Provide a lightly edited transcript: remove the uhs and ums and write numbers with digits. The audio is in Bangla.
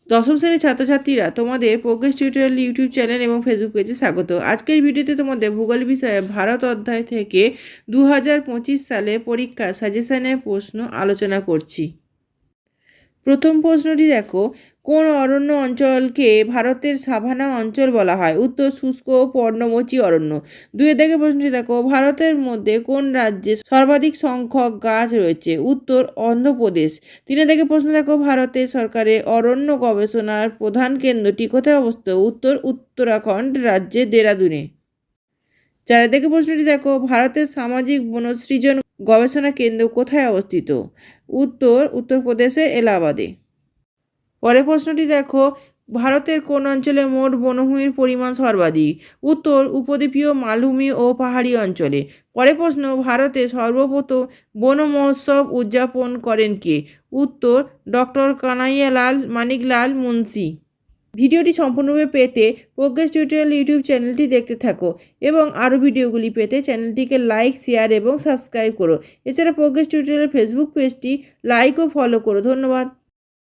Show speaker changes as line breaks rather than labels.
দশম শ্রেণীর ছাত্রছাত্রীরা তোমাদের প্রোগ্রেস টিউটোরিয়াল ইউটিউব চ্যানেল এবং ফেসবুক পেজে স্বাগত। আজকের ভিডিওতে তোমাদের ভূগোল বিষয়ে ভারত অধ্যায় থেকে 2025 সালে পরীক্ষার সাজেশনের প্রশ্ন আলোচনা করছি। প্রথম প্রশ্নটি দেখো, কোন অরণ্য অঞ্চলকে ভারতের সাভানা অঞ্চল বলা হয়? উত্তর শুষ্ক ও পর্ণমোচী অরণ্য। দুই দাগের প্রশ্নটি দেখো, ভারতের মধ্যে কোন রাজ্যে সর্বাধিক সংখ্যক গাছ রয়েছে? উত্তর অন্ধ্রপ্রদেশ। তিন দাগের প্রশ্ন দেখো, ভারতের সরকারের অরণ্য গবেষণার প্রধান কেন্দ্রটি কোথায় অবস্থিত? উত্তর উত্তরাখণ্ড রাজ্যের দেরাদুনে। চার দাগের প্রশ্নটি দেখো, ভারতের সামাজিক বনসৃজন গবেষণা কেন্দ্র কোথায় অবস্থিত? উত্তর উত্তরপ্রদেশের এলাহাবাদে। পরের প্রশ্নটি দেখো, ভারতের কোন অঞ্চলে মোট বনভূমির পরিমাণ সর্বাধিক? উত্তর উপদ্বীপীয় মালভূমি ও পাহাড়ি অঞ্চলে। পরের প্রশ্ন, ভারতে সর্বপ্রথম বন মহোৎসব উদযাপন করেন কে? উত্তর ডক্টর কানাইয়ালাল মানিকলাল মুন্সি। ভিডিওটি সম্পূর্ণরূপে পেতে প্রোগ্রেস টিউটোরিয়াল ইউটিউব চ্যানেলটি দেখতে থাকো এবং আরও ভিডিওগুলি পেতে চ্যানেলটিকে লাইক, শেয়ার এবং সাবস্ক্রাইব করো। এছাড়া প্রোগ্রেস টিউটোরিয়াল ফেসবুক পেজটি লাইক ও ফলো করো। ধন্যবাদ।